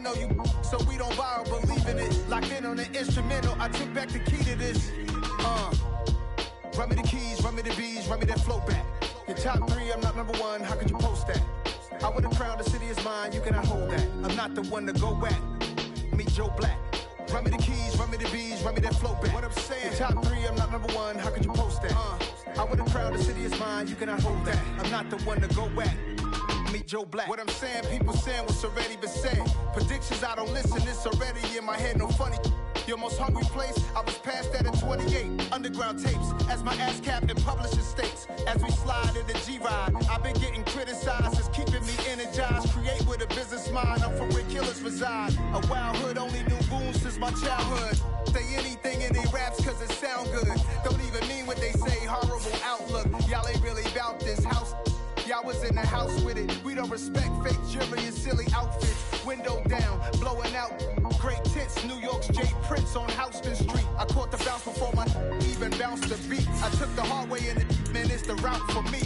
know you, so we don't borrow, believe in it. Locked in on the instrumental, I took back the key to this. Run me the keys, run me the bees, run me that flow back. Your top three, I'm not number one, how could you post that? I would've crowned the city is mine, you cannot hold that. I'm not the one to go back. Meet Joe Black. Run me the keys, run me the bees, run me that flow back. What I'm saying, your top three, I'm not number one, how could you post that? I would've crowned the city is mine, you cannot hold that. I'm not the one to go back. Meet Joe Black. What I'm saying, people saying what's already been said. Predictions, I don't listen, it's already in my head, no funny. Your most hungry place, I was past that in 28. Underground tapes, as my ass cap in publishing states. As we slide in the G-Ride, I've been getting criticized, it's keeping me energized. Create with a business mind, I'm from where killers reside. A wild hood, only knew goons since my childhood. Say anything in their raps cause it sound good. Don't even mean what they say, horrible outlook. Y'all ain't really about this house. Y'all was in the house with it. We don't respect fake jewelry and silly outfits. Window down, blowing out. Great tits, New York's J. Prince on Houston Street. I caught the bounce before my even bounced the beat. I took the hard way in it, man, it's the route for me.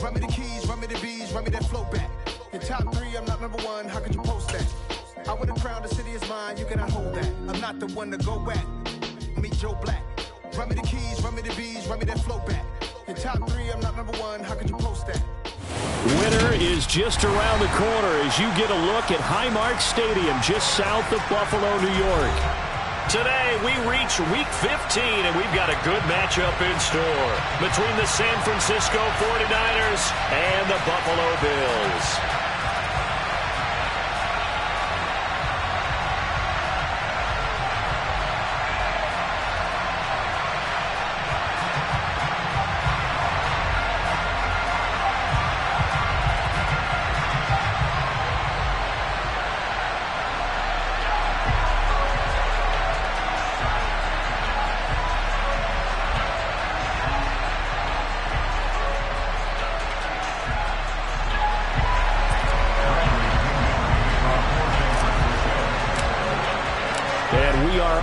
Run me the keys, run me the bees, run me that flow back. Your top three, I'm not number one, how could you post that? I would've crowned the city is mine, you cannot hold that. I'm not the one to go back. Meet Joe Black. Run me the keys, run me the bees, run me that flow back. Your top three, I'm not number one, how could you post that? Winter is just around the corner as you get a look at Highmark Stadium just south of Buffalo, New York. Today we reach Week 15 and we've got a good matchup in store between the San Francisco 49ers and the Buffalo Bills.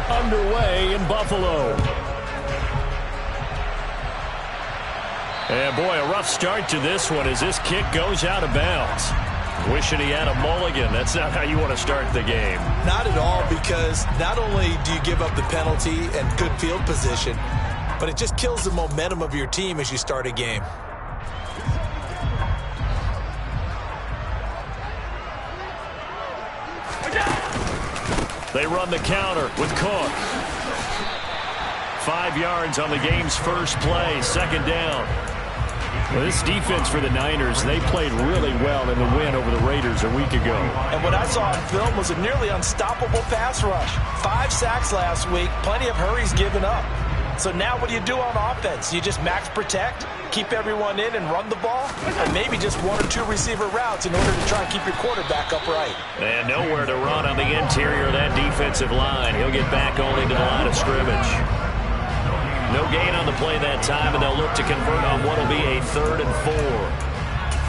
Underway in Buffalo. And boy, a rough start to this one as this kick goes out of bounds. Wishing he had a mulligan. That's not how you want to start the game. Not at all, because not only do you give up the penalty and good field position, but it just kills the momentum of your team as you start a game. They run the counter with Cook. 5 yards on the game's first play, second down. Well, this defense for the Niners, they played really well in the win over the Raiders a week ago. And what I saw on film was a nearly unstoppable pass rush. 5 sacks last week, plenty of hurries given up. So now what do you do on offense? You just max protect, keep everyone in and run the ball, and maybe just 1 or 2 receiver routes in order to try and keep your quarterback upright. And nowhere to run on the interior of that defensive line. He'll get back only to the line of scrimmage. No gain on the play that time, and they'll look to convert on what will be a 3rd and 4.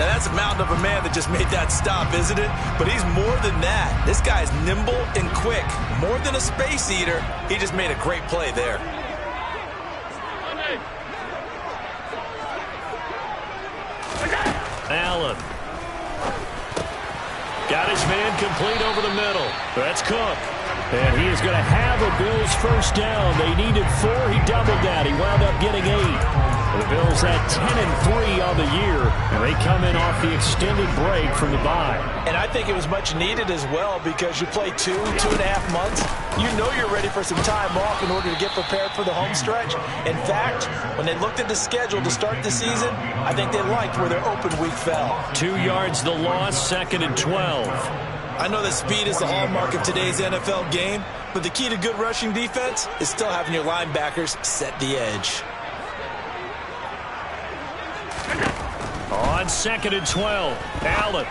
Now that's a mountain of a man that just made that stop, isn't it? But he's more than that. This guy's nimble and quick. More than a space eater, he just made a great play there. Allen. Got his man complete over the middle. That's Cook. And he is going to have a Bills first down. They needed 4. He doubled that. He wound up getting 8. The Bills at 10-3 on the year, and they come in off the extended break from the bye. And I think it was much needed as well, because you play 2.5 months. You know you're ready for some time off in order to get prepared for the home stretch. In fact, when they looked at the schedule to start the season, I think they liked where their open week fell. 2 yards the loss, 2nd and 12. I know that speed is the hallmark of today's NFL game, but the key to good rushing defense is still having your linebackers set the edge. On 2nd and 12, Allen.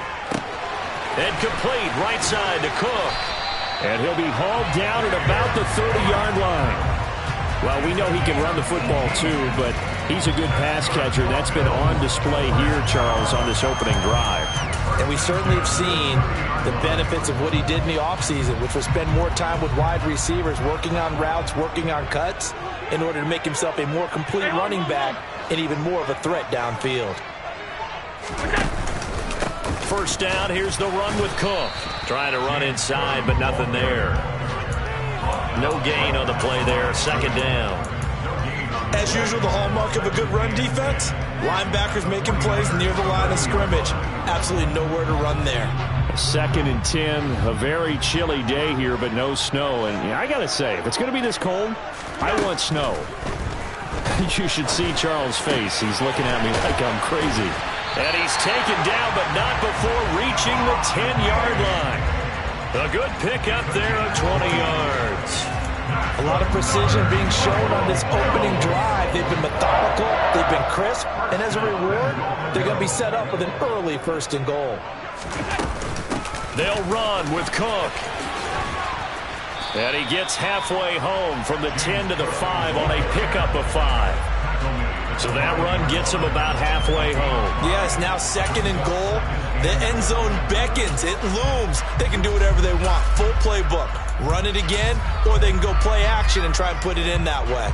And complete, right side to Cook. And he'll be hauled down at about the 30-yard line. Well, we know he can run the football too, but he's a good pass catcher. That's been on display here, Charles, on this opening drive. And we certainly have seen the benefits of what he did in the offseason, which was spend more time with wide receivers, working on routes, working on cuts, in order to make himself a more complete running back and even more of a threat downfield. First down, here's the run with Cook. Trying to run inside, but nothing there. No gain on the play there. Second down. As usual, the hallmark of a good run defense, linebackers making plays near the line of scrimmage. Absolutely nowhere to run there. 2nd and 10, a very chilly day here, but no snow. And I got to say, if it's going to be this cold, I want snow. You should see Charles' face. He's looking at me like I'm crazy. And he's taken down, but not before reaching the 10-yard line. A good pickup there of 20 yards. A lot of precision being shown on this opening drive. They've been methodical, they've been crisp, and as a reward, they're going to be set up with an early 1st and goal. They'll run with Cook. And he gets halfway home from the 10 to the 5 on a pickup of 5. So that run gets him about halfway home. Yes, now 2nd and goal. The end zone beckons. It looms. They can do whatever they want. Full playbook. Run it again, or they can go play action and try and put it in that way.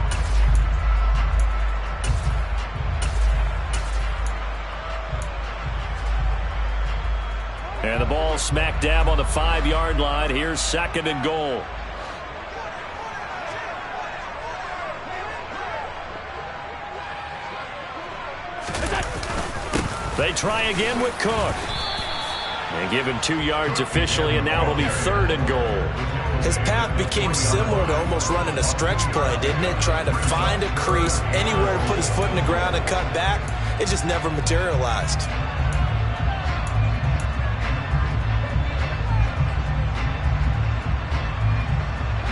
And the ball smack dab on the 5-yard line. Here's 2nd and goal. They try again with Cook. And give him 2 yards officially, and now it'll be 3rd and goal. His path became similar to almost running a stretch play, didn't it? Trying to find a crease, anywhere to put his foot in the ground and cut back. It just never materialized.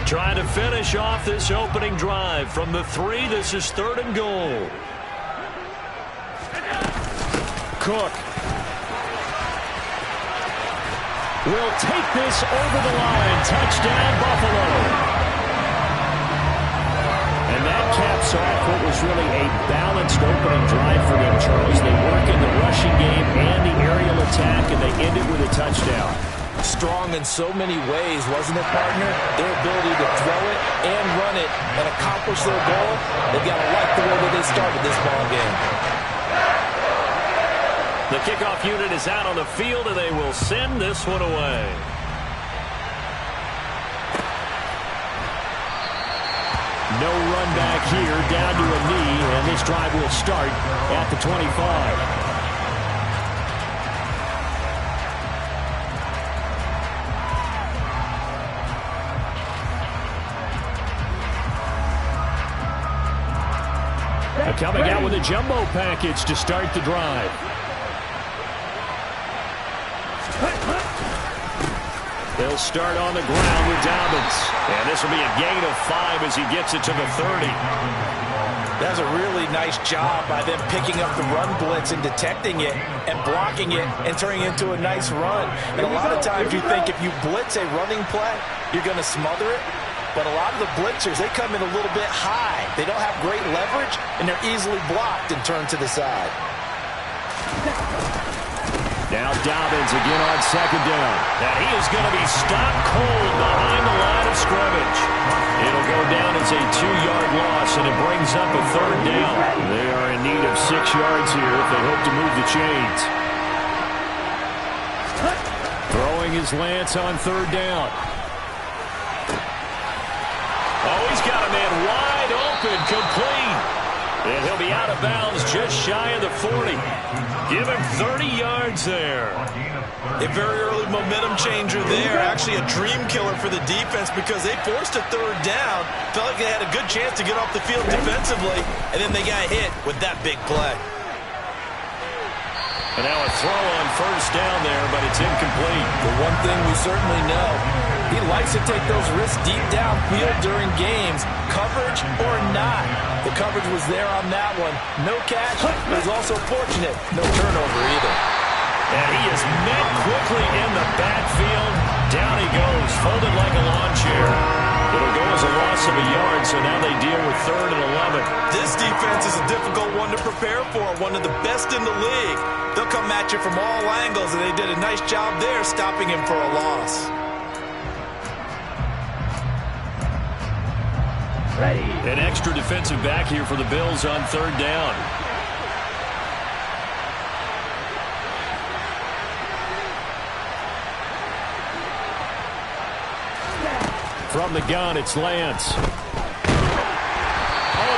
Trying to finish off this opening drive from the 3. This is 3rd and goal. Cook will take this over the line. Touchdown, Buffalo. And that caps off what was really a balanced opening drive for them, Charles. They work in the rushing game and the aerial attack, and they end it with a touchdown. Strong in so many ways, wasn't it, partner? Their ability to throw it and run it and accomplish their goal, they've got to like the way that they started this ball game. The kickoff unit is out on the field, and they will send this one away. No run back here, down to a knee, and this drive will start at the 25. Coming out with a jumbo package to start the drive. They'll start on the ground with Dobbins. And this will be a gain of 5 as he gets it to the 30. That's a really nice job by them picking up the run blitz and detecting it and blocking it and turning it into a nice run. And a lot of times you think if you blitz a running play, you're going to smother it. But a lot of the blitzers, they come in a little bit high. They don't have great leverage, and they're easily blocked and turned to the side. Now Dobbins again on 2nd down. And he is going to be stopped cold behind the line of scrimmage. It'll go down as a 2-yard loss, and it brings up a 3rd down. They are in need of 6 yards here if they hope to move the chains. Throwing his Lance on 3rd down. Oh, he's got a man wide open, complete. And he'll be out of bounds just shy of the 40. Give him 30 yards there. A very early momentum changer there. Actually a dream killer for the defense because they forced a 3rd down. Felt like they had a good chance to get off the field defensively, and then they got hit with that big play. And now a throw on 1st down there, but it's incomplete. The one thing we certainly know, he likes to take those risks deep downfield during games, coverage or not. The coverage was there on that one. No catch, but he's also fortunate. No turnover either. And he is met quickly in the backfield. Down he goes, folded like a lawn chair. It'll go as a loss of a yard, so now they deal with 3rd and 11. This defense is a difficult one to prepare for, one of the best in the league. They'll come at you from all angles, and they did a nice job there stopping him for a loss. Ready. An extra defensive back here for the Bills on 3rd down. From the gun, it's Lance. Oh,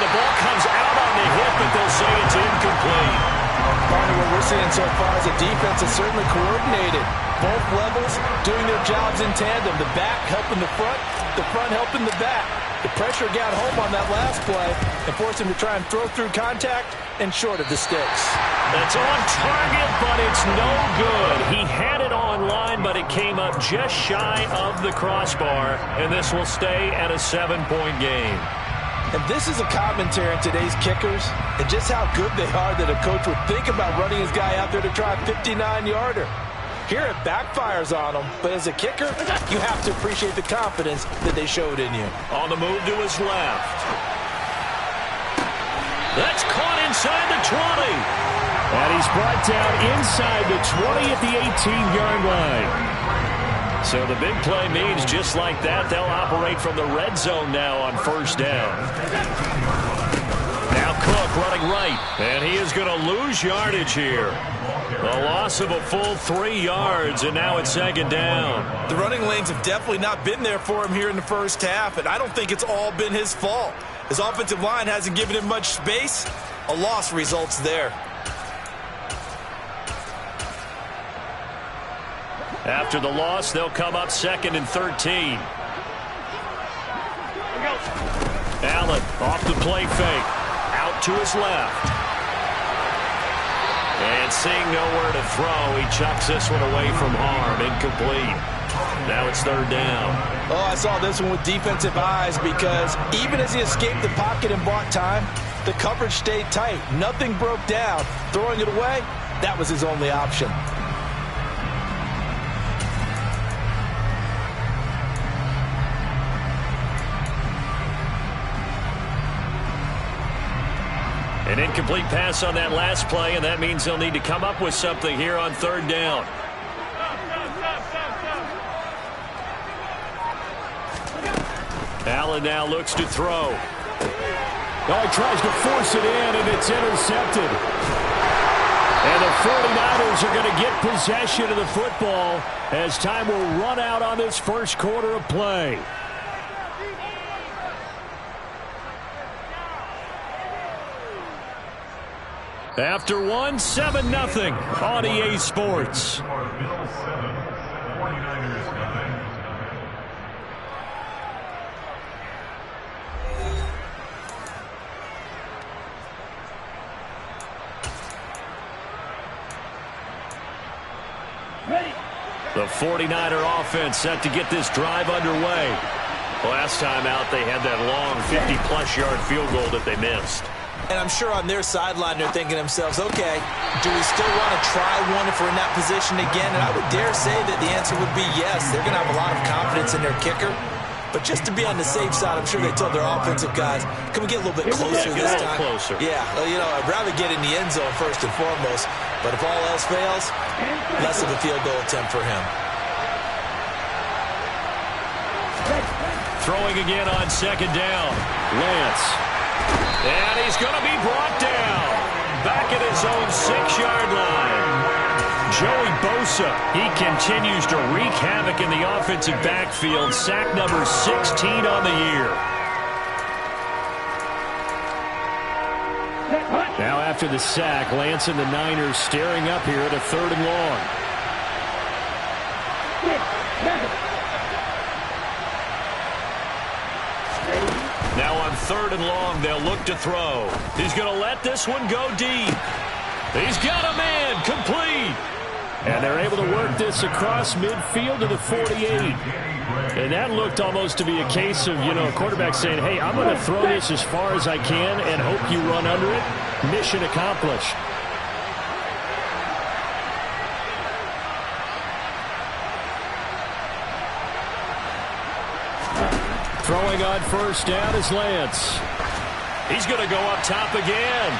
the ball comes out on the hip, but they'll say it's incomplete. Barney, what we're seeing so far is a defense that's certainly coordinated. Both levels doing their jobs in tandem. The back helping the front helping the back. The pressure got home on that last play and forced him to try and throw through contact and short of the sticks. That's on target, but it's no good. He had it on line, but it came up just shy of the crossbar, and this will stay at a 7-point game. And this is a commentary on today's kickers and just how good they are that a coach would think about running his guy out there to try a 59-yarder. Here it backfires on him, but as a kicker, you have to appreciate the confidence that they showed in you. On the move to his left. That's caught inside the 20. And he's brought down inside the 20 at the 18-yard line. So the big play means just like that, they'll operate from the red zone now on first down. Now Cook running right, and he is going to lose yardage here. A loss of a full 3 yards, and now it's second down. The running lanes have definitely not been there for him here in the first half, and I don't think it's all been his fault. His offensive line hasn't given him much space. A loss results there. After the loss, they'll come up 2nd and 13. Allen off the play fake. Out to his left. And seeing nowhere to throw, he chucks this one away from harm. Incomplete. Now it's 3rd down. Oh, I saw this one with defensive eyes because even as he escaped the pocket and bought time, the coverage stayed tight. Nothing broke down. Throwing it away, that was his only option. An incomplete pass on that last play, and that means they'll need to come up with something here on 3rd down. Allen now looks to throw. Oh, he tries to force it in, and it's intercepted. And the 49ers are going to get possession of the football as time will run out on this first quarter of play. After one, 7-0 on EA Sports. The 49er offense set to get this drive underway. Last time out, they had that long 50-plus yard field goal that they missed. And I'm sure on their sideline they're thinking to themselves, okay, do we still want to try one if we're in that position again? And I would dare say that the answer would be yes. They're going to have a lot of confidence in their kicker. But just to be on the safe side, I'm sure they told their offensive guys, can we get a little bit closer this time? Closer. Yeah, you know, I'd rather get in the end zone first and foremost. But if all else fails, less of a field goal attempt for him. Throwing again on 2nd down. Lance. And he's going to be brought down. Back at his own 6-yard line. Joey Bosa, he continues to wreak havoc in the offensive backfield. Sack number 16 on the year. Now after the sack, Lance and the Niners staring up here at a 3rd and long. Now on 3rd and long, they'll look to throw. He's going to let this one go deep. He's got a man, complete. And they're able to work this across midfield to the 48. And that looked almost to be a case of, a quarterback saying, hey, I'm going to throw this as far as I can and hope you run under it. Mission accomplished. Throwing on 1st down is Lance. He's going to go up top again.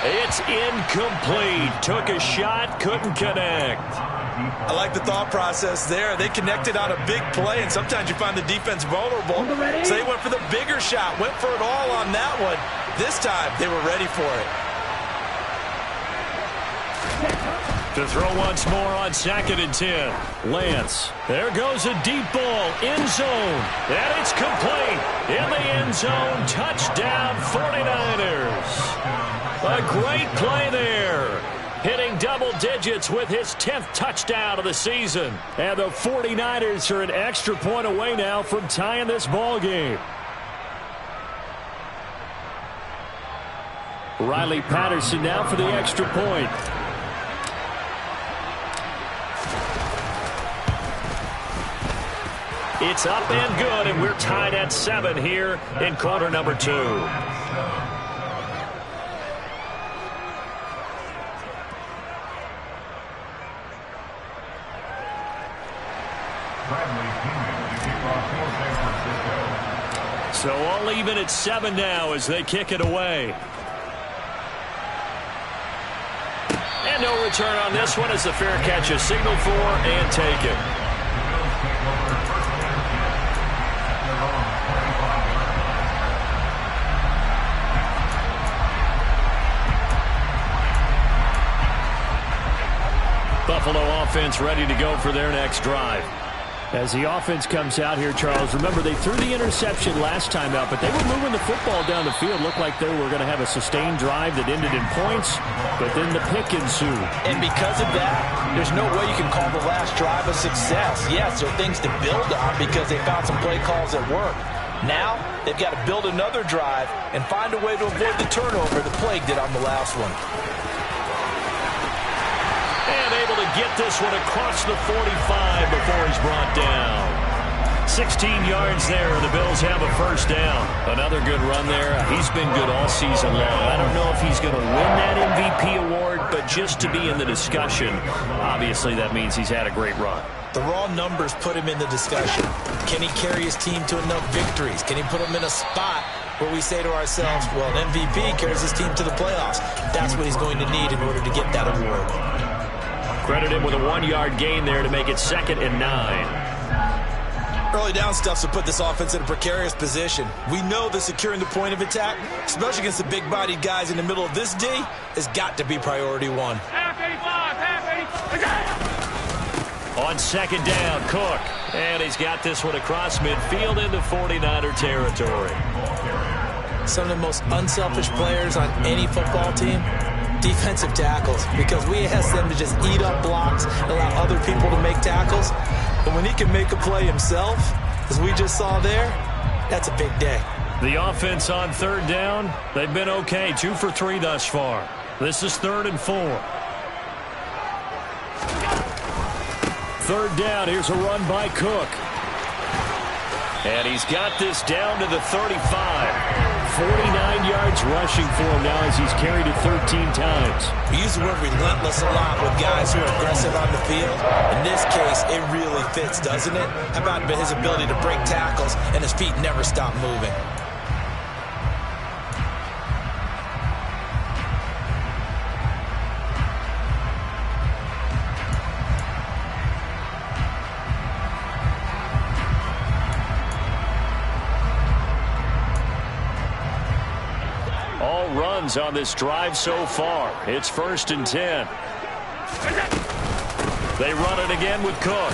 It's incomplete. Took a shot, couldn't connect. I like the thought process there. They connected on a big play, and sometimes you find the defense vulnerable. So they went for the bigger shot, went for it all on that one. This time, they were ready for it. To throw once more on 2nd and 10. Lance. There goes a deep ball. End zone. And it's complete. In the end zone. Touchdown 49ers. A great play there. Hitting double digits with his 10th touchdown of the season. And the 49ers are an extra point away now from tying this ball game. Riley Patterson now for the extra point. It's up and good, and we're tied at 7 here in quarter number 2. So all even at 7 now as they kick it away. And no return on this one as the fair catch is signaled for and taken. Buffalo offense ready to go for their next drive. As the offense comes out here, Charles, remember they threw the interception last time out, but they were moving the football down the field. Looked like they were going to have a sustained drive that ended in points, but then the pick ensued. And because of that, there's no way you can call the last drive a success. Yes, there are things to build on because they found some play calls that work. Now, they've got to build another drive and find a way to avoid the turnover that plagued it on the last one. Able to get this one across the 45 before he's brought down. 16 yards there, and the Bills have a first down. Another good run there. He's been good all season long. I don't know if he's going to win that MVP award, but just to be in the discussion, obviously that means he's had a great run. The raw numbers put him in the discussion. Can he carry his team to enough victories? Can he put them in a spot where we say to ourselves, well, an MVP carries his team to the playoffs. That's what he's going to need in order to get that award. Credit him with a 1-yard gain there to make it 2nd and 9. Early down stuff to put this offense in a precarious position. We know that securing the point of attack, especially against the big-bodied guys in the middle of this D, has got to be priority 1. On 2nd down, Cook. And he's got this one across midfield into 49er territory. Some of the most unselfish players on any football team, defensive tackles, because we ask them to just eat up blocks and allow other people to make tackles. But when he can make a play himself, as we just saw there, that's a big day. The offense on 3rd down, they've been okay. 2 for 3 thus far. This is 3rd and 4. 3rd down, here's a run by Cook. And he's got this down to the 35. 49 yards rushing for him now as he's carried it 13 times. We use the word relentless a lot with guys who are aggressive on the field. In this case, it really fits, doesn't it? How about his ability to break tackles and his feet never stop moving? Runs on this drive so far. It's 1st and 10. They run it again with Cook.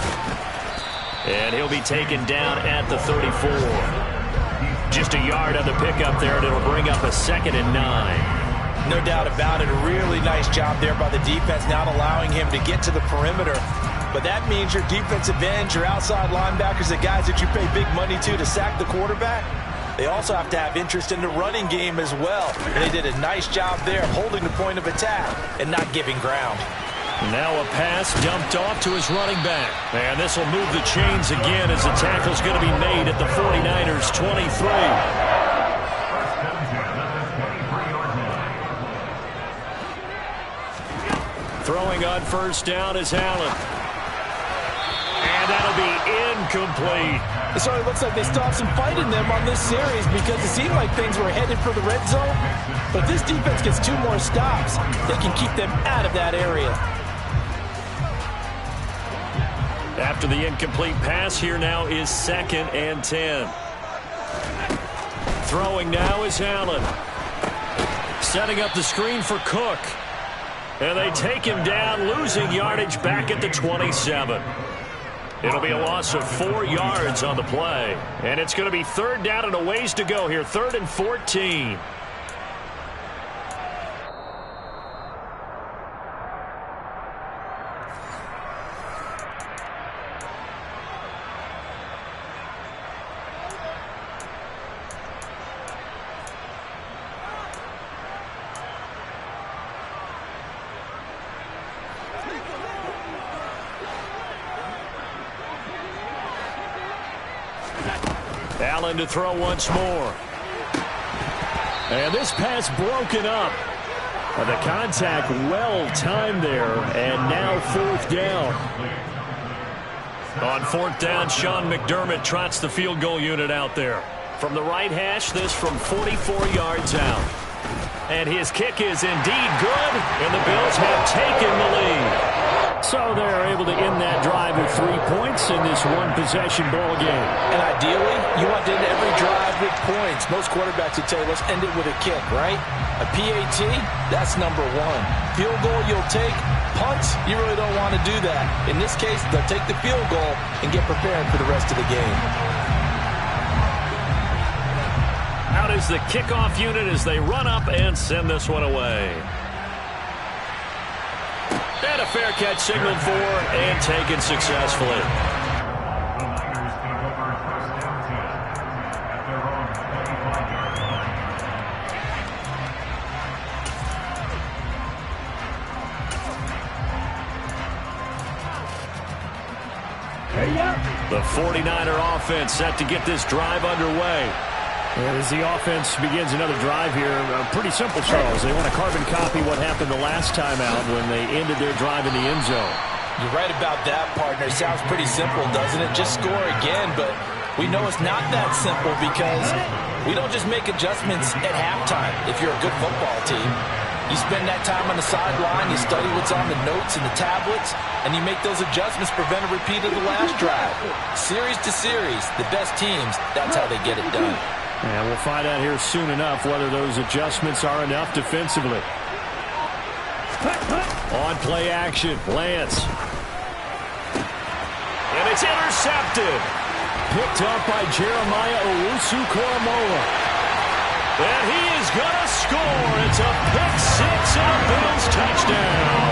And he'll be taken down at the 34. Just a yard on the pickup there, and it'll bring up a 2nd and 9. No doubt about it. A really nice job there by the defense, not allowing him to get to the perimeter. But that means your defensive ends, your outside linebackers, the guys that you pay big money to sack the quarterback, they also have to have interest in the running game as well. And they did a nice job there holding the point of attack and not giving ground. Now a pass dumped off to his running back. And this will move the chains again as the tackle's going to be made at the 49ers' 23. Throwing on 1st down is Allen. And that'll be incomplete. It certainly looks like they stopped some fight in them on this series because it seemed like things were headed for the red zone. But if this defense gets 2 more stops, they can keep them out of that area. After the incomplete pass, here now is 2nd and 10. Throwing now is Allen. Setting up the screen for Cook. And they take him down, losing yardage back at the 27. It'll be a loss of 4 yards on the play. And it's going to be third down and a ways to go here. 3rd and 14. Allen to throw once more. And this pass broken up. The contact well timed there, and now 4th down. On 4th down, Sean McDermott trots the field goal unit out there. From the right hash, this from 44 yards out. And his kick is indeed good, and the Bills have taken the lead. So they're able to end that drive with 3 points in this one-possession ball game. And ideally, you want to end every drive with points. Most quarterbacks would tell you, let's end it with a kick, right? A PAT, that's number 1. Field goal, you'll take. Punts, you really don't want to do that. In this case, they'll take the field goal and get prepared for the rest of the game. Out is the kickoff unit as they run up and send this one away. And a fair catch signaled for and taken successfully. The 49er offense set to get this drive underway. And as the offense begins another drive here, pretty simple, Charles. They want to carbon copy what happened the last time out when they ended their drive in the end zone. You're right about that, partner. Sounds pretty simple, doesn't it? Just score again, but we know it's not that simple because we don't just make adjustments at halftime if you're a good football team. You spend that time on the sideline, you study what's on the notes and the tablets, and you make those adjustments, prevent a repeat of the last drive. Series to series, the best teams, that's how they get it done. And we'll find out here soon enough whether those adjustments are enough defensively. On play action, Lance. And it's intercepted. Picked up by Jeremiah Owusu-Koramoah. And he is going to score. It's a pick-6 and a Bills touchdown.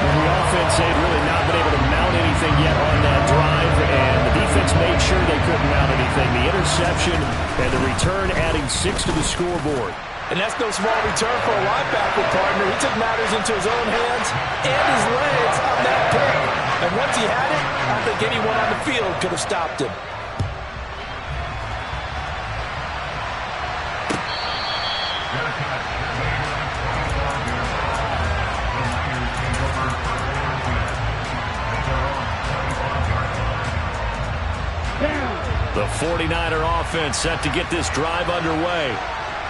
And the offense had really not been able to mount anything yet on that drive, and the defense made sure they couldn't mount anything. The interception and the return adding 6 to the scoreboard. And that's no small return for a linebacker, partner. He took matters into his own hands and his legs on that pick. And once he had it, I don't think anyone on the field could have stopped him. The 49er offense set to get this drive underway.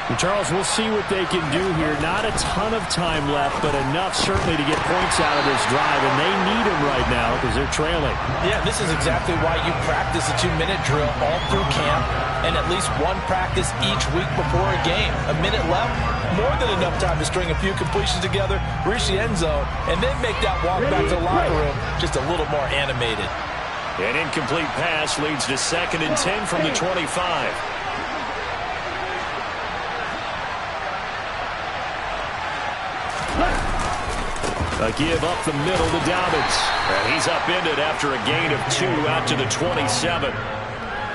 And Charles, we'll see what they can do here. Not a ton of time left, but enough certainly to get points out of this drive, and they need them right now because they're trailing. Yeah, this is exactly why you practice a 2-minute drill all through camp and at least one practice each week before a game. A minute left, more than enough time to string a few completions together, reach the end zone, and then make that walk back to the locker room just a little more animated. An incomplete pass leads to 2nd and 10 from the 25. A give up the middle to Dobbins. And he's upended after a gain of 2 out to the 27.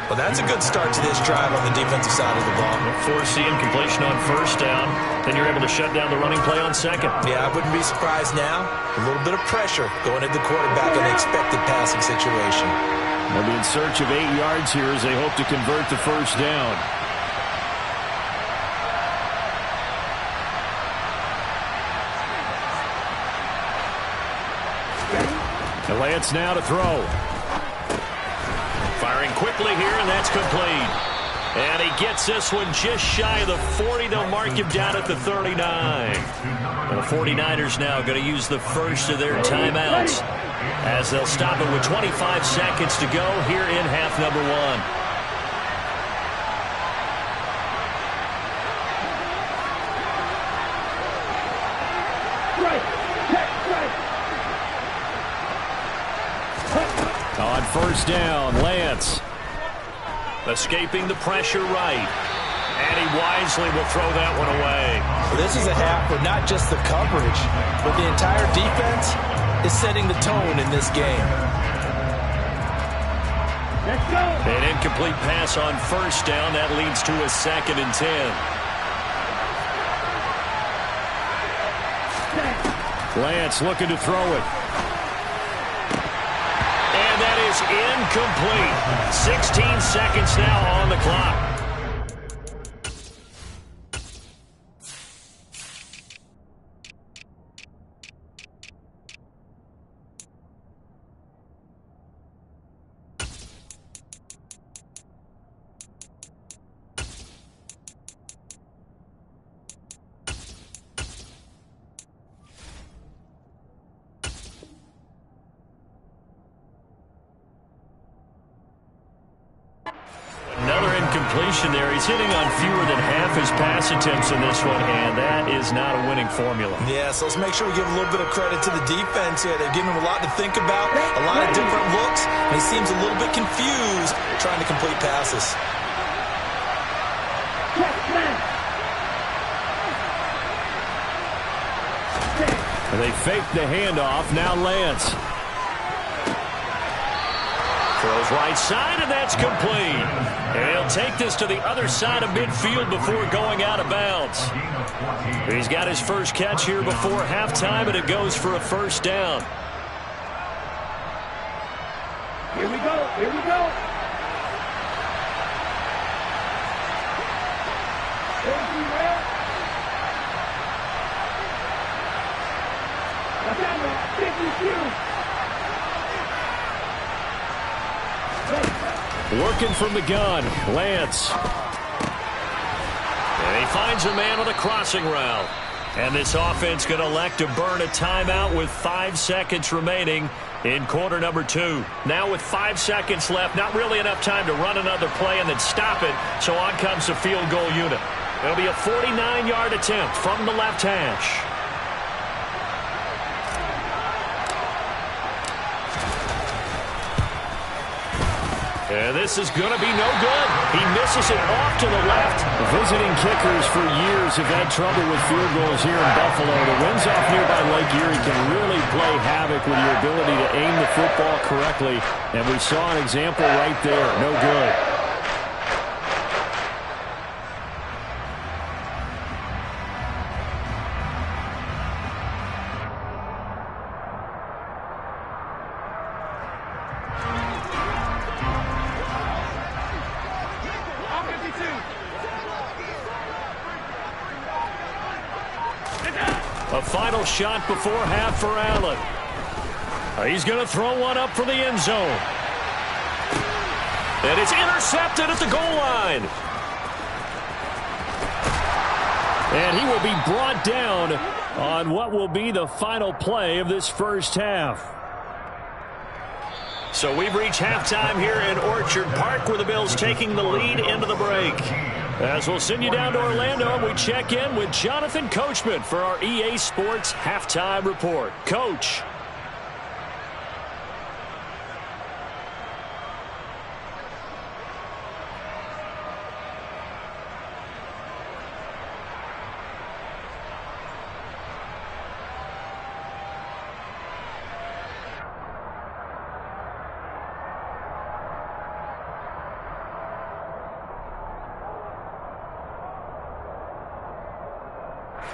Well, that's a good start to this drive on the defensive side of the ball. Force the incompletion on 1st down. Then you're able to shut down the running play on 2nd. Yeah, I wouldn't be surprised now. A little bit of pressure going at the quarterback in an expected passing situation. They'll be in search of 8 yards here as they hope to convert the 1st down. And Lance now to throw. Firing quickly here, and that's complete. And he gets this one just shy of the 40. They'll mark him down at the 39. And the 49ers now going to use the first of their timeouts as they'll stop it with 25 seconds to go here in half number 1. first down. Lance. Escaping the pressure right. And he wisely will throw that one away. This is a half where not just the coverage, but the entire defense is setting the tone in this game. Let's go. An incomplete pass on first down. That leads to a 2nd and 10. Lance looking to throw it. And that is incomplete. 16 seconds now on the clock. Completion there. He's hitting on fewer than half his pass attempts in this one, and that is not a winning formula. Yeah, so let's make sure we give a little bit of credit to the defense here. They've given him a lot to think about, a lot of different looks, and he seems a little bit confused trying to complete passes. And they fake the handoff. Now Lance. Throws right side, and that's complete. And he'll take this to the other side of midfield before going out of bounds. He's got his first catch here before halftime, and it goes for a first down. Here we go. Here we go. Working from the gun, Lance. And he finds a man on the crossing route. And this offense going to elect to burn a timeout with 5 seconds remaining in quarter number 2. Now with 5 seconds left, not really enough time to run another play and then stop it. So on comes the field goal unit. It'll be a 49-yard attempt from the left hash. And this is going to be no good. He misses it off to the left. Visiting kickers for years have had trouble with field goals here in Buffalo. The winds off nearby Lake Erie can really play havoc with your ability to aim the football correctly. And we saw an example right there. No good. A final shot before half for Allen. He's going to throw one up for the end zone. And it's intercepted at the goal line. And he will be brought down on what will be the final play of this first half. So we've reached halftime here in Orchard Park, where the Bills taking the lead into the break. As we'll send you down to Orlando, and we check in with Jonathan Coachman for our EA Sports Halftime Report. Coach.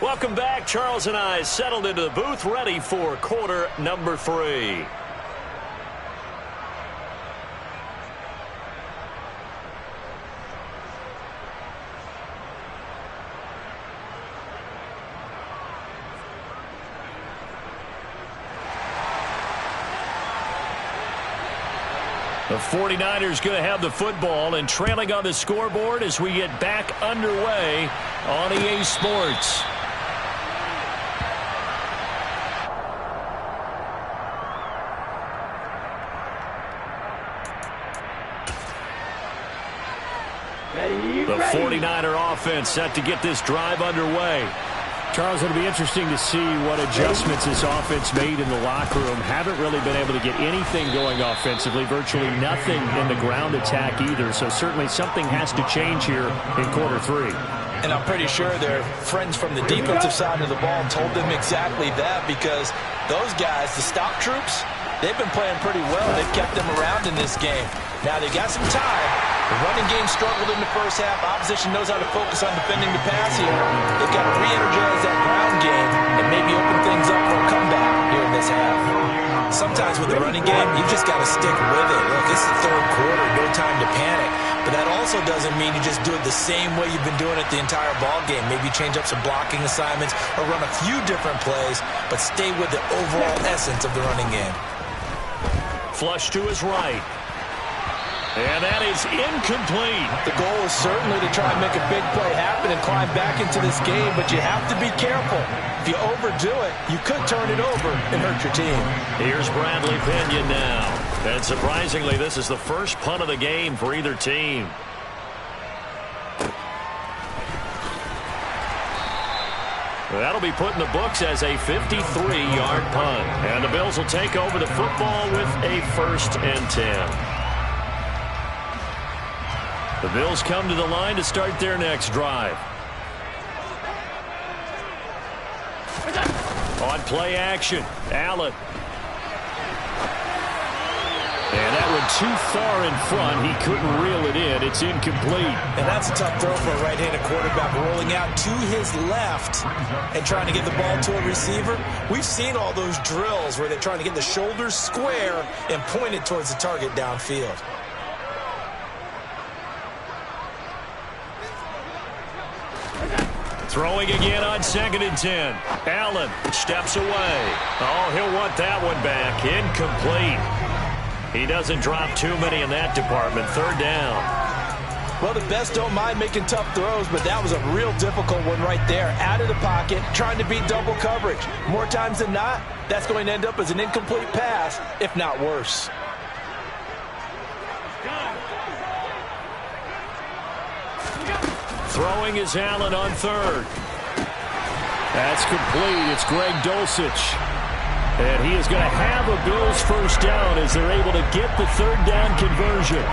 Welcome back. Charles and I settled into the booth, ready for quarter number 3. The 49ers going to have the football and trailing on the scoreboard as we get back underway on EA Sports. The 49er offense set to get this drive underway. Charles, it'll be interesting to see what adjustments this offense made in the locker room. Haven't really been able to get anything going offensively, virtually nothing in the ground attack either. So certainly something has to change here in quarter 3. And I'm pretty sure their friends from the defensive side of the ball told them exactly that, because those guys, the stop troops, they've been playing pretty well. They've kept them around in this game. Now they got some time. The running game struggled in the first half. Opposition knows how to focus on defending the pass here. They've got to re-energize that ground game and maybe open things up for a comeback here in this half. Sometimes with the running game, you just got to stick with it. Look, it's the third quarter, no time to panic. But that also doesn't mean you just do it the same way you've been doing it the entire ball game. Maybe change up some blocking assignments or run a few different plays, but stay with the overall essence of the running game. Flush to his right. And that is incomplete. The goal is certainly to try and make a big play happen and climb back into this game, but you have to be careful. If you overdo it, you could turn it over and hurt your team. Here's Bradley Pinion now. And surprisingly, this is the first punt of the game for either team. That'll be put in the books as a 53-yard punt. And the Bills will take over the football with a 1st and 10. The Bills come to the line to start their next drive. On play action, Allen. And that one too far in front. He couldn't reel it in. It's incomplete. And that's a tough throw for a right-handed quarterback, rolling out to his left and trying to get the ball to a receiver. We've seen all those drills where they're trying to get the shoulders square and point it towards the target downfield. Throwing again on 2nd and 10. Allen steps away. Oh, he'll want that one back. Incomplete. He doesn't drop too many in that department. 3rd down. Well, the best don't mind making tough throws, but that was a real difficult one right there. Out of the pocket, trying to beat double coverage. More times than not, that's going to end up as an incomplete pass, if not worse. Throwing is Allen on 3rd. That's complete. It's Greg Dulcich. And he is going to have a Bills 1st down as they're able to get the 3rd down conversion.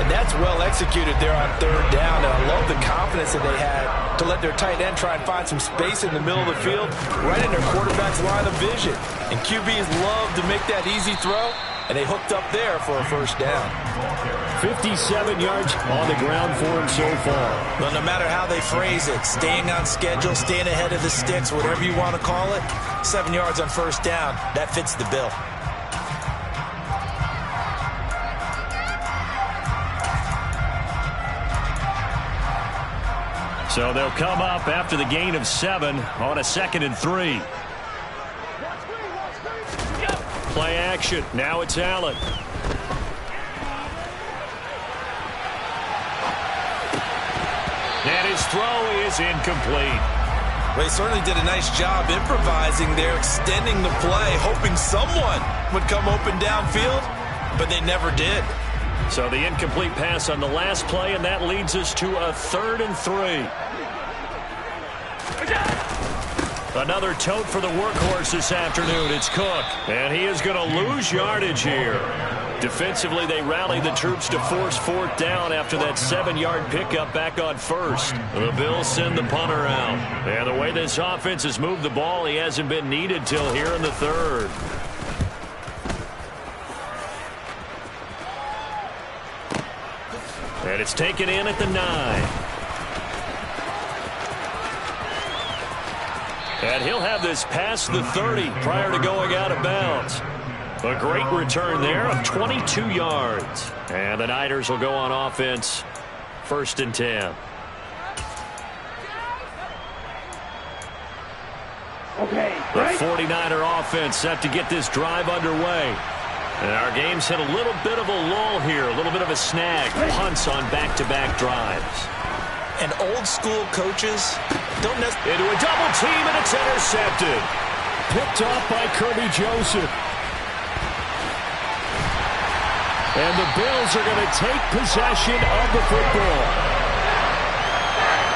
And that's well executed there on 3rd down. And I love the confidence that they had to let their tight end try and find some space in the middle of the field, right in their quarterback's line of vision. And QBs love to make that easy throw, and they hooked up there for a 1st down. 57 yards on the ground for him so far. Well, no matter how they phrase it, staying on schedule, staying ahead of the sticks, whatever you want to call it, 7 yards on 1st down, that fits the bill. So they'll come up after the gain of 7 on a 2nd and 3. Play action. Now it's Allen. And his throw is incomplete. Well, he certainly did a nice job improvising there, extending the play, hoping someone would come open downfield, but they never did. So the incomplete pass on the last play, and that leads us to a 3rd and 3. Another tote for the workhorse this afternoon. It's Cook, and he is going to lose yardage here. Defensively, they rallied the troops to force 4th down after that 7-yard pickup back on 1st. The Bills send the punter out. And the way this offense has moved the ball, he hasn't been needed till here in the 3rd. And it's taken in at the 9. And he'll have this past the 30 prior to going out of bounds. A great return there of 22 yards. And the Niners will go on offense, 1st and 10. The 49er offense set to get this drive underway. And our game's hit a little bit of a lull here, a little bit of a snag. Punts on back-to-back drives. And old-school coaches don't necessarily... Into a double team, and it's intercepted. Picked off by Kirby Joseph. And the Bills are going to take possession of the football.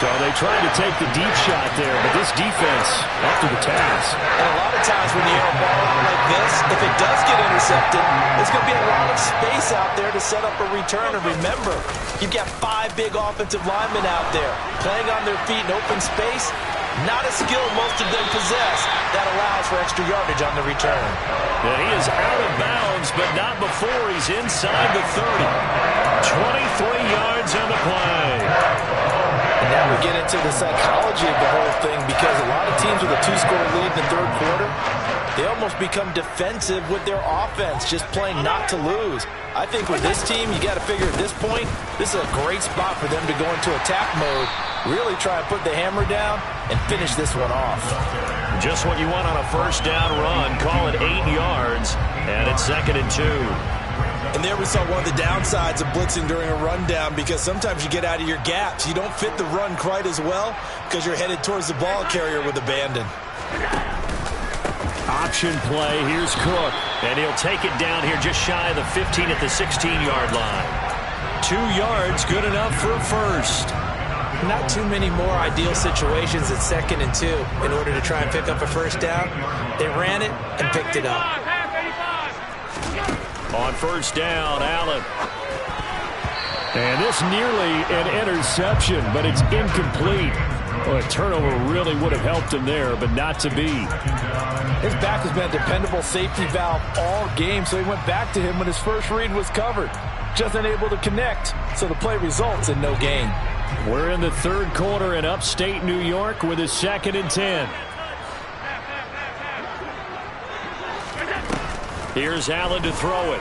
So they tried to take the deep shot there, but this defense up to the task. And a lot of times when you air a ball out like this, if it does get intercepted, there's going to be a lot of space out there to set up a return. And remember, you've got 5 big offensive linemen out there playing on their feet in open space. Not a skill most of them possess. That allows for extra yardage on the return. And he is out of bounds, but not before he's inside the 30. 23 yards on the play. And now we get into the psychology of the whole thing, because a lot of teams with a 2-score lead in the third quarter, they almost become defensive with their offense, just playing not to lose. I think with this team, you got to figure at this point, this is a great spot for them to go into attack mode, really try and put the hammer down and finish this one off. Just what you want on a first down run. Call it 8 yards, and it's 2nd and 2. And there we saw one of the downsides of blitzing during a rundown, because sometimes you get out of your gaps. You don't fit the run quite as well because you're headed towards the ball carrier with abandon. Option play. Here's Cook. And he'll take it down here just shy of the 15 at the 16-yard line. 2 yards, good enough for a first. Not too many more ideal situations at 2nd and 2 in order to try and pick up a first down. They ran it and picked it up. On first down, Allen. And this nearly an interception, but it's incomplete. Well, a turnover really would have helped him there, but not to be. His back has been a dependable safety valve all game, so he went back to him when his first read was covered. Just unable to connect, so the play results in no gain. We're in the third quarter in upstate New York with a 2nd and 10. Here's Allen to throw it.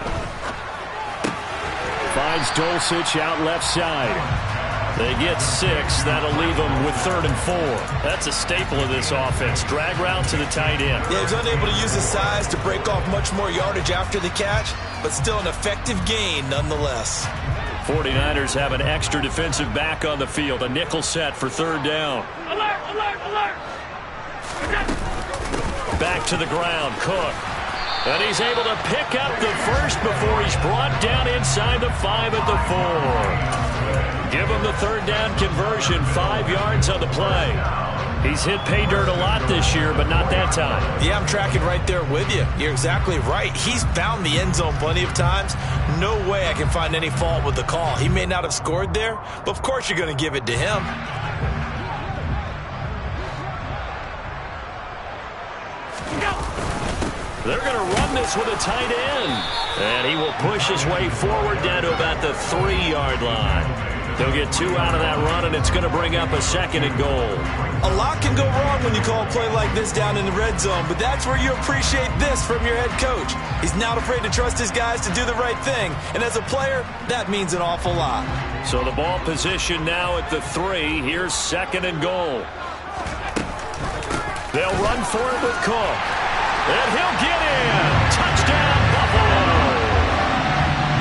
Finds Dulcich out left side. They get 6. That'll leave them with 3rd and 4. That's a staple of this offense. Drag route to the tight end. Yeah, he's unable to use his size to break off much more yardage after the catch, but still an effective gain nonetheless. 49ers have an extra defensive back on the field. A nickel set for 3rd down. Alert, alert, alert! Back to the ground, Cook. And he's able to pick up the first before he's brought down inside the 5 at the 4. Give him the 3rd down conversion, 5 yards on the play. He's hit pay dirt a lot this year, but not that time. Yeah, I'm tracking right there with you. You're exactly right. He's found the end zone plenty of times. No way I can find any fault with the call. He may not have scored there, but of course you're going to give it to him. They're going to run this with a tight end. And he will push his way forward down to about the 3-yard line. He'll get 2 out of that run, and it's going to bring up a 2nd and goal. A lot can go wrong when you call a play like this down in the red zone, but that's where you appreciate this from your head coach. He's not afraid to trust his guys to do the right thing, and as a player, that means an awful lot. So the ball position now at the 3. Here's 2nd and goal. They'll run for it with Cook. And he'll get in. Touchdown, Buffalo.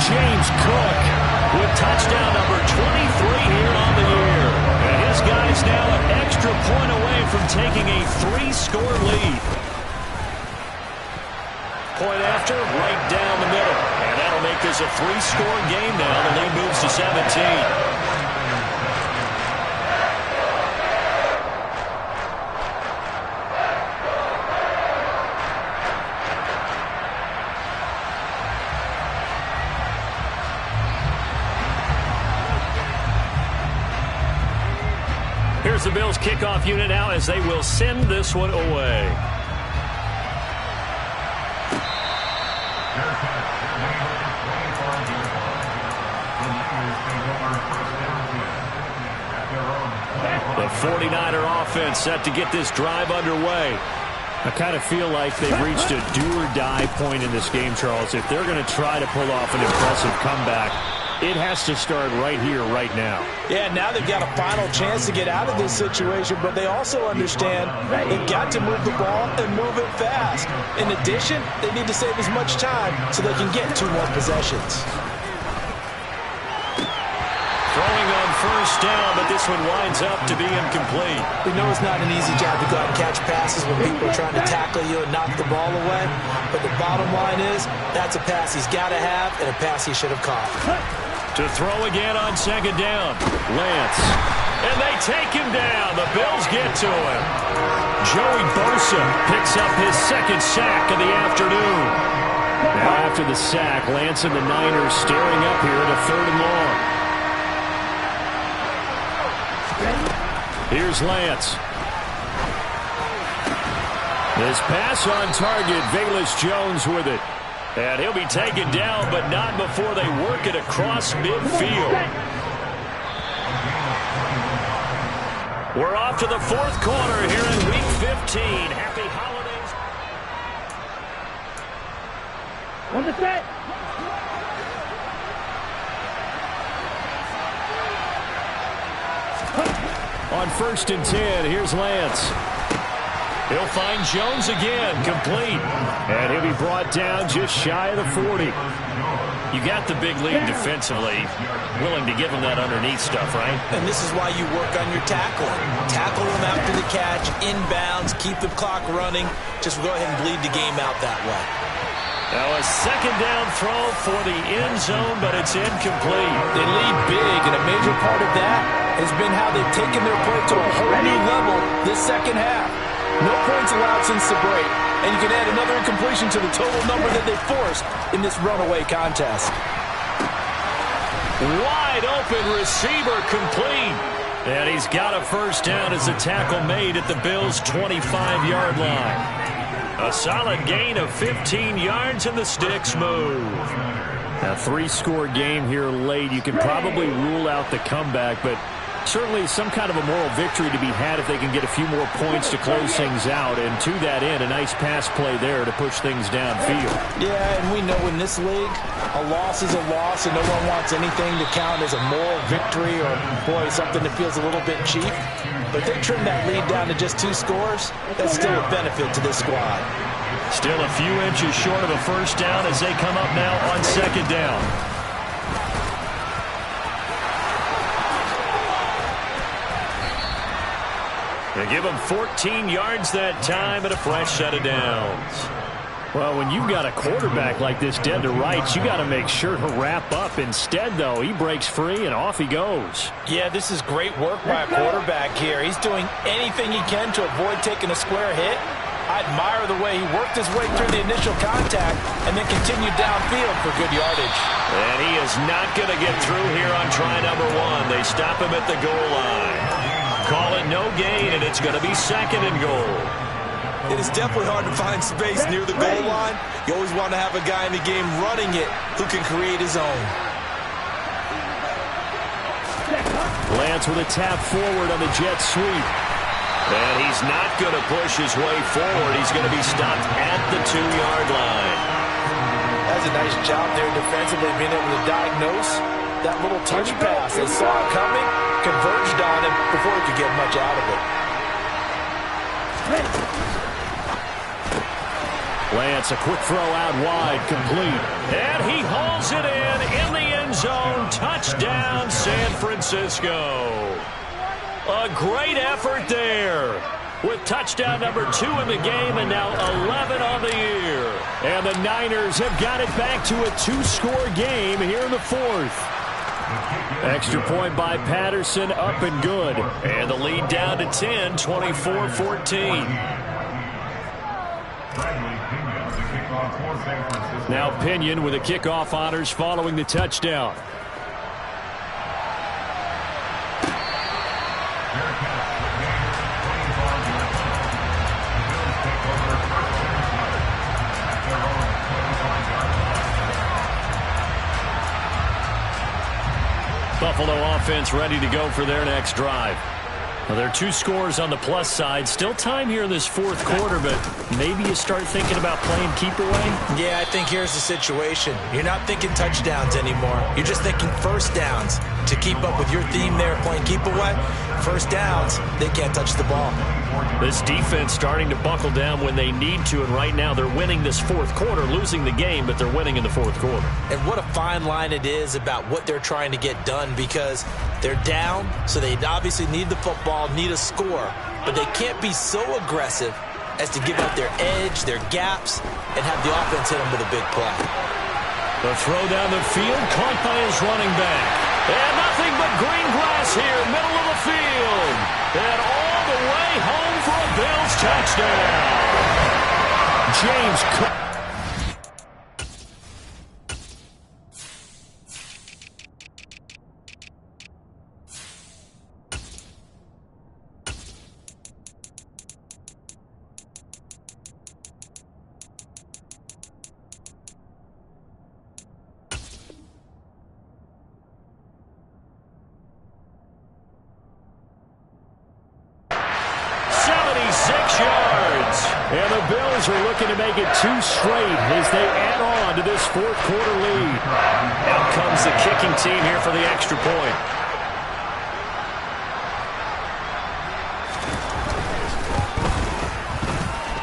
James Cook with touchdown number 23 here on the year. And his guys now an extra point away from taking a 3-score lead. Point after, right down the middle. And that'll make this a 3-score game now. The lead moves to 17. Here's the Bills kickoff unit now as they will send this one away. The 49er offense set to get this drive underway. I kind of feel like they've reached a do-or-die point in this game, Charles. If they're going to try to pull off an impressive comeback, it has to start right here, right now. Yeah, now they've got a final chance to get out of this situation, but they also understand they've got to move the ball and move it fast. In addition, they need to save as much time so they can get 2 more possessions. Throwing on first down, but this one winds up to be incomplete. We know it's not an easy job to go out and catch passes when people are trying to tackle you and knock the ball away, but the bottom line is that's a pass he's got to have and a pass he should have caught. To throw again on 2nd down. Lance. And they take him down. The Bills get to him. Joey Bosa picks up his second sack of the afternoon. Now after the sack, Lance and the Niners staring up here at a 3rd and long. Here's Lance. This pass on target, Velus Jones with it. And he'll be taken down, but not before they work it across midfield. We're off to the 4th quarter here in Week 15. Happy holidays. On the set. On 1st and 10, here's Lance. He'll find Jones again, complete. And he'll be brought down just shy of the 40. You got the big lead defensively. Willing to give him that underneath stuff, right? And this is why you work on your tackling. Tackle him after the catch, inbounds, keep the clock running. Just go ahead and bleed the game out that way. Now a 2nd down throw for the end zone, but it's incomplete. They lead big, and a major part of that has been how they've taken their play to a whole new level this second half. No points allowed since the break, and you can add another incompletion to the total number that they forced in this runaway contest. Wide open receiver complete. And he's got a 1st down as the tackle made at the Bills' 25-yard line. A solid gain of 15 yards and the sticks move. A 3-score game here late. You can probably rule out the comeback, but certainly some kind of a moral victory to be had if they can get a few more points to close things out. And to that end, a nice pass play there to push things downfield. Yeah, and we know in this league, a loss is a loss, and no one wants anything to count as a moral victory or, boy, something that feels a little bit cheap. But they trim that lead down to just 2 scores. That's still a benefit to this squad. Still a few inches short of a 1st down as they come up now on 2nd down. They give him 14 yards that time and a fresh set of downs. Well, when you've got a quarterback like this dead to rights, you got to make sure to wrap up. Instead, though, he breaks free and off he goes. Yeah, this is great work by a quarterback here. He's doing anything he can to avoid taking a square hit. I admire the way he worked his way through the initial contact and then continued downfield for good yardage. And he is not going to get through here on try number 1. They stop him at the goal line. Call it no gain, and it's going to be 2nd and goal. It is definitely hard to find space near the goal line. You always want to have a guy in the game running it who can create his own. Lance with a tap forward on the jet sweep. And he's not going to push his way forward. He's going to be stopped at the 2-yard line. That's a nice job there defensively, being able to diagnose that little touch pass. They saw it coming, converged on him before he could get much out of it. Lance, a quick throw out wide, complete. And he hauls it in the end zone. Touchdown, San Francisco. A great effort there. With touchdown number 2 in the game and now 11 on the year. And the Niners have got it back to a 2-score game here in the 4th. Extra point by Patterson, up and good. And the lead down to 10, 24-14. Now Pinion with the kickoff honors following the touchdown. Buffalo offense ready to go for their next drive. Well, there are 2 scores on the plus side. Still time here in this 4th quarter, but maybe you start thinking about playing keep away? Yeah, I think here's the situation. You're not thinking touchdowns anymore. You're just thinking 1st downs. To keep up with your theme there, playing keep away, 1st downs, they can't touch the ball. This defense starting to buckle down when they need to, and right now they're winning this 4th quarter, losing the game, but they're winning in the 4th quarter. And what a fine line it is about what they're trying to get done, because they're down, so they obviously need the football, need a score, but they can't be so aggressive as to give up their edge, their gaps, and have the offense hit them with a big play. The throw down the field, caught by his running back. And nothing but green grass is here, middle of the field. And all the way home for a Bills touchdown. James Cook. And the Bills are looking to make it 2 straight as they add on to this fourth quarter lead. Out comes the kicking team here for the extra point.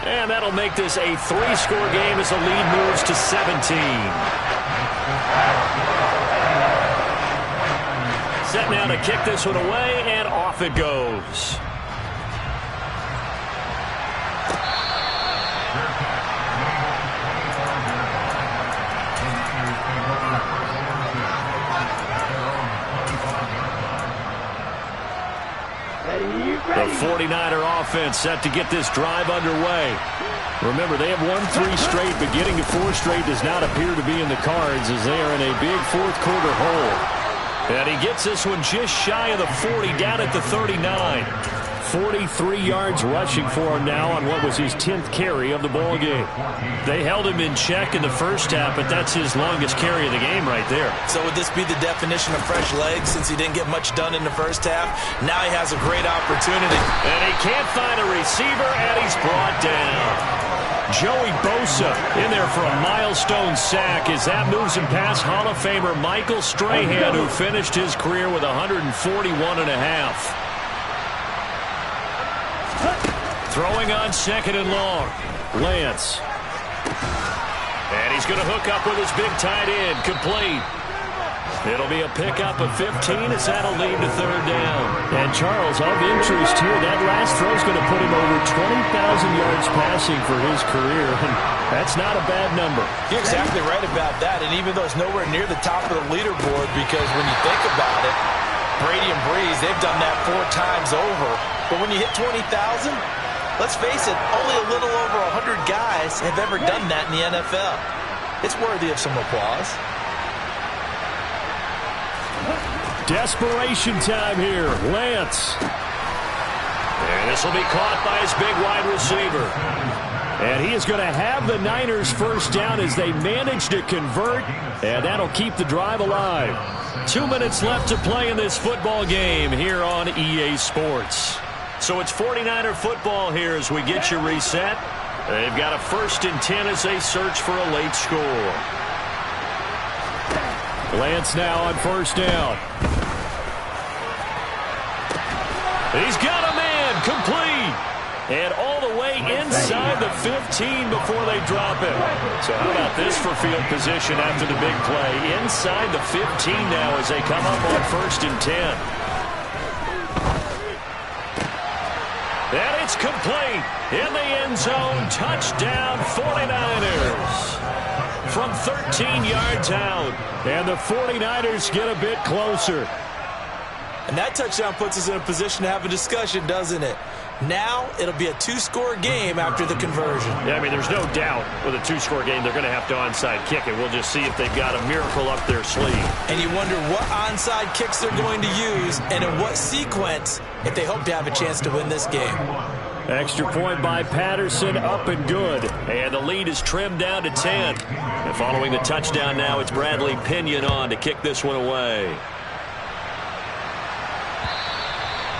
And that'll make this a 3-score game as the lead moves to 17. Set now to kick this one away, and off it goes. The 49er offense set to get this drive underway. Remember, they have won 3 straight, but getting to 4 straight does not appear to be in the cards as they are in a big fourth quarter hole. And he gets this one just shy of the 40, down at the 39. 43 yards rushing for him now on what was his 10th carry of the ball game. They held him in check in the first half, but that's his longest carry of the game right there. So would this be the definition of fresh legs since he didn't get much done in the first half? Now he has a great opportunity. And he can't find a receiver, and he's brought down. Joey Bosa in there for a milestone sack as that moves him past Hall of Famer Michael Strahan, who finished his career with 141.5. Throwing on 2nd and long. Lance. And he's going to hook up with his big tight end. Complete. It'll be a pickup of 15 as that'll lead to 3rd down. And Charles, of interest here, that last throw is going to put him over 20,000 yards passing for his career. And that's not a bad number. You're exactly right about that. And even though it's nowhere near the top of the leaderboard, because when you think about it, Brady and Breeze, they've done that 4 times over. But when you hit 20,000, let's face it, only a little over 100 guys have ever done that in the NFL. It's worthy of some applause. Desperation time here. Lance. And this will be caught by his big wide receiver. And he is going to have the Niners first down as they manage to convert, and that'll keep the drive alive. 2 minutes left to play in this football game here on EA Sports. So it's 49er football here as we get you reset. They've got a 1st and 10 as they search for a late score. Lance now on 1st down. He's got a man, complete. And all the way inside the 15 before they drop it. So how about this for field position after the big play? Inside the 15 now as they come up on 1st and 10. And it's complete in the end zone. Touchdown 49ers from 13 yards out. And the 49ers get a bit closer. And that touchdown puts us in a position to have a discussion, doesn't it? Now it'll be a 2-score game after the conversion. Yeah, I mean, there's no doubt with a 2-score game they're going to have to onside kick it. We'll just see if they've got a miracle up their sleeve. And you wonder what onside kicks they're going to use and in what sequence if they hope to have a chance to win this game. Extra point by Patterson, up and good. And the lead is trimmed down to 10. And following the touchdown now, it's Bradley Pinion on to kick this one away.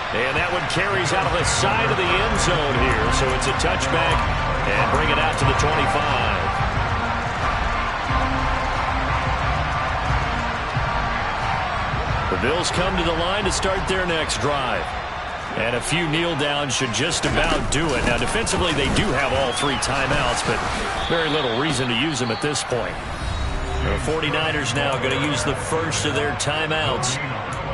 And that one carries out of the side of the end zone here. So it's a touchback and bring it out to the 25. The Bills come to the line to start their next drive. And a few kneel downs should just about do it. Now, defensively, they do have all 3 timeouts, but very little reason to use them at this point. The 49ers now going to use the first of their timeouts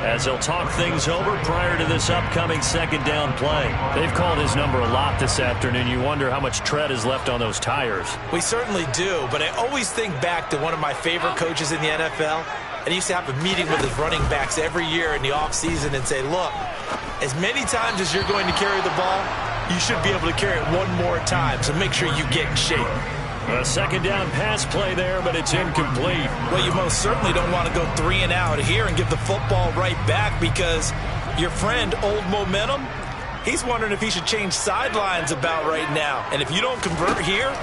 as they'll talk things over prior to this upcoming 2nd down play. They've called his number a lot this afternoon. You wonder how much tread is left on those tires. We certainly do, but I always think back to one of my favorite coaches in the NFL, and he used to have a meeting with his running backs every year in the offseason and say, look, as many times as you're going to carry the ball, you should be able to carry it one more time, so make sure you get in shape. A second down pass play there, but it's incomplete. Well, you most certainly don't want to go 3 and out here and give the football right back, because your friend, Old Momentum, he's wondering if he should change sidelines about right now. And if you don't convert here,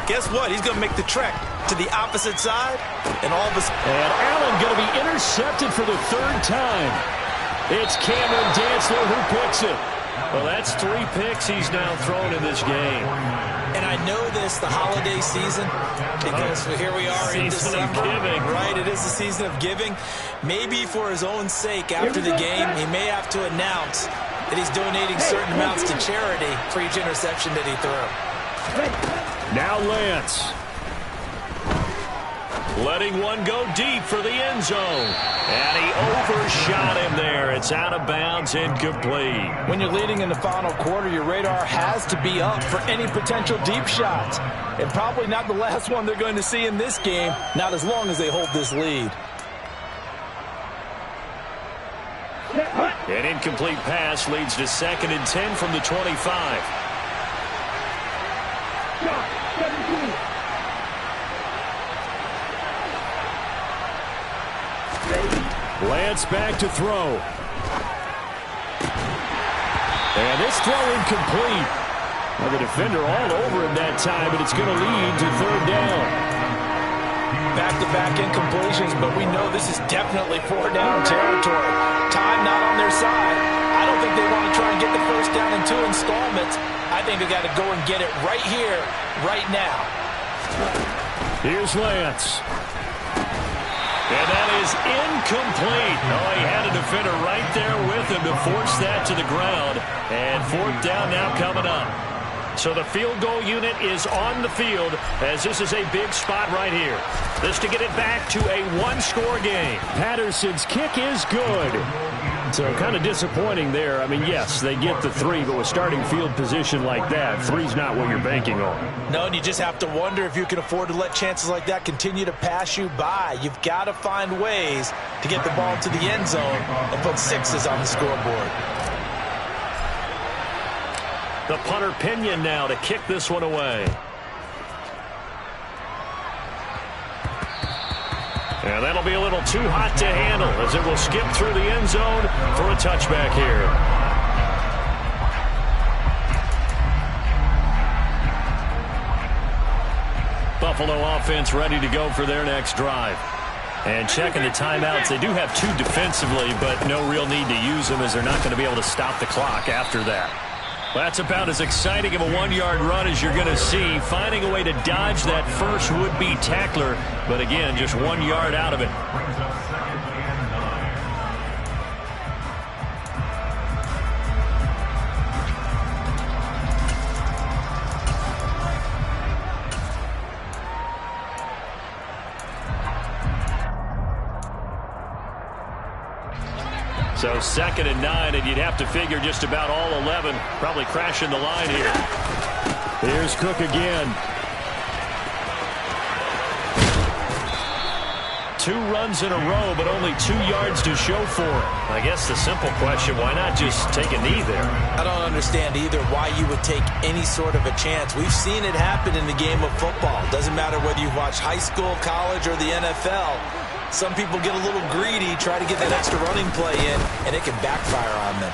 guess what? He's going to make the trek to the opposite side, and all of a sudden... And Allen going to be intercepted for the 3rd time. It's Cameron Dantzler who picks it. Well, that's 3 picks he's now thrown in this game. And I know this, the holiday season, because here we are in December. Giving. Right, it is the season of giving. Maybe for his own sake, after the game, he may have to announce that he's donating certain amounts to charity for each interception that he threw. Now Lance. Letting one go deep for the end zone. And he overshot him there. It's out of bounds, incomplete. When you're leading in the final quarter, your radar has to be up for any potential deep shots. And probably not the last one they're going to see in this game, not as long as they hold this lead. An incomplete pass leads to 2nd and 10 from the 25. Lance back to throw. And this throw incomplete. Well, the defender all over him that time, but it's going to lead to 3rd down. Back-to-back incompletions, but we know this is definitely 4-down territory. Time not on their side. I don't think they want to try and get the 1st down in 2 installments. I think they got to go and get it right here, right now. Here's Lance. And that is incomplete. Oh, he had a defender right there with him to force that to the ground. And 4th down now coming up. So the field goal unit is on the field, as this is a big spot right here. This to get it back to a 1-score game. Patterson's kick is good. So kind of disappointing there. I mean, yes, they get the 3, but with starting field position like that, 3's not what you're banking on. No, and you just have to wonder if you can afford to let chances like that continue to pass you by. You've got to find ways to get the ball to the end zone and put 6s on the scoreboard. The punter Pinion now to kick this one away. And that'll be a little too hot to handle as it will skip through the end zone for a touchback here. Buffalo offense ready to go for their next drive. And checking the timeouts, they do have 2 defensively, but no real need to use them as they're not going to be able to stop the clock after that. Well, that's about as exciting of a 1-yard run as you're going to see, finding a way to dodge that first would-be tackler, but again, just 1 yard out of it. So 2nd and 9, and you'd have to figure just about all 11 probably crashing the line here. Here's Cook again. 2 runs in a row, but only 2 yards to show for it. I guess the simple question, why not just take a knee there? I don't understand either why you would take any sort of a chance. We've seen it happen in the game of football. Doesn't matter whether you've watched high school, college, or the NFL. Some people get a little greedy, try to get that extra running play in, and it can backfire on them.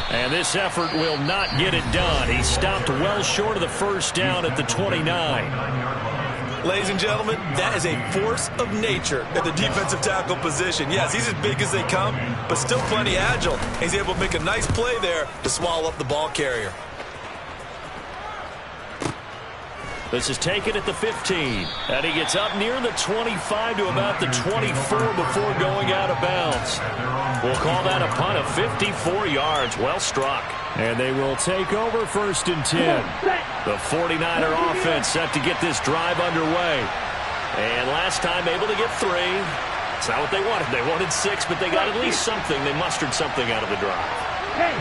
And this effort will not get it done. He stopped well short of the 1st down at the 29. Ladies and gentlemen, that is a force of nature at the defensive tackle position. Yes, he's as big as they come, but still plenty agile. He's able to make a nice play there to swallow up the ball carrier. This is taken at the 15, and he gets up near the 25 to about the 24 before going out of bounds. We'll call that a punt of 54 yards. Well struck. And they will take over 1st and 10. The 49er offense set to get this drive underway. And last time able to get 3. It's not what they wanted. They wanted 6, but they got at least something. They mustered something out of the drive.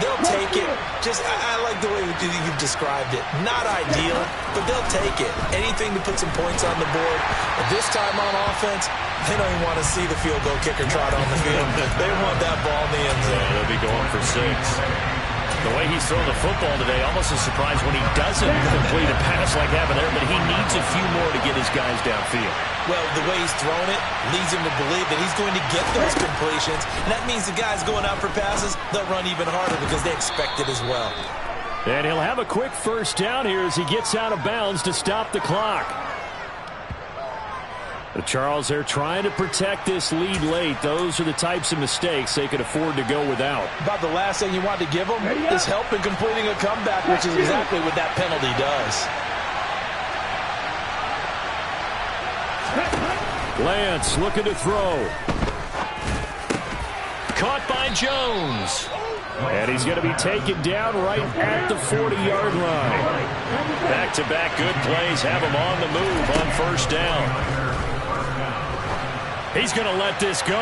They'll take it. I like the way you've described it. Not ideal, but they'll take it. Anything to put some points on the board. But this time on offense, they don't even want to see the field goal kicker trot on the field. They want that ball in the end zone. Yeah, they'll be going for 6. The way he's throwing the football today, almost a surprise when he doesn't complete a pass like that there, but he needs a few more to get his guys downfield. Well, the way he's throwing it leads him to believe that he's going to get those completions, and that means the guys going out for passes, they'll run even harder because they expect it as well. And he'll have a quick first down here as he gets out of bounds to stop the clock. Charles, they're trying to protect this lead late. Those are the types of mistakes they could afford to go without. About the last thing you want to give them is help in completing a comeback, which is exactly what that penalty does. Lance looking to throw. Caught by Jones. And he's going to be taken down right at the 40-yard line. Back-to-back good plays have him on the move on first down. He's going to let this go.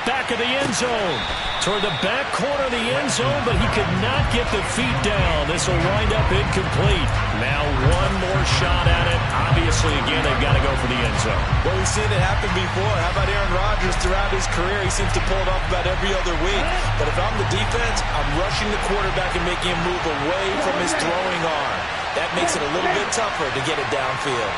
Back of the end zone. Toward the back corner of the end zone, but he could not get the feet down. This will wind up incomplete. Now one more shot at it. Obviously, again, they've got to go for the end zone. Well, we've seen it happen before. How about Aaron Rodgers throughout his career? He seems to pull it off about every other week. But if I'm the defense, I'm rushing the quarterback and making him move away from his throwing arm. That makes it a little bit tougher to get it downfield.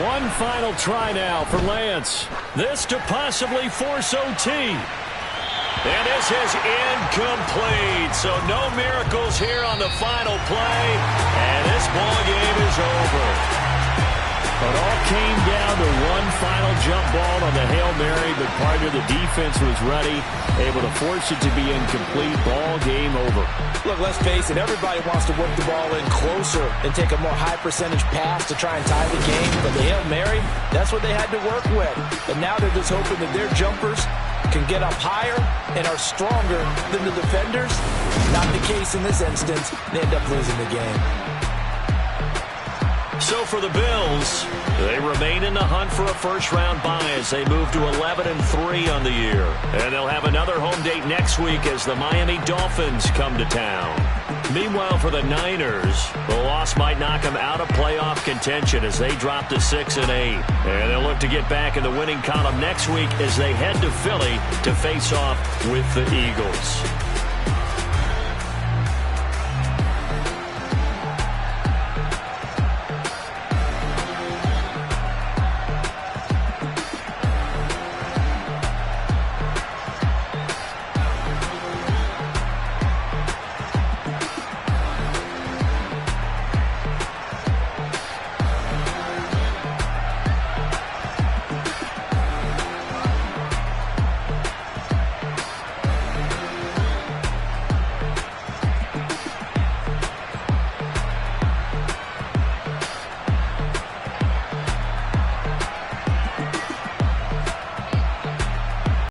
One final try now for Lance. This to possibly force OT. And this is incomplete. So no miracles here on the final play. And this ball game is over. It all came down to one final jump ball on the Hail Mary, but part of the defense was ready, able to force it to be incomplete. Ball game over. Look, let's face it, everybody wants to work the ball in closer and take a more high-percentage pass to try and tie the game. But the Hail Mary, that's what they had to work with. And now they're just hoping that their jumpers can get up higher and are stronger than the defenders. Not the case in this instance. They end up losing the game. So for the Bills, they remain in the hunt for a first-round bye as they move to 11-3 on the year. And they'll have another home date next week as the Miami Dolphins come to town. Meanwhile, for the Niners, the loss might knock them out of playoff contention as they drop to 6-8. And they'll look to get back in the winning column next week as they head to Philly to face off with the Eagles.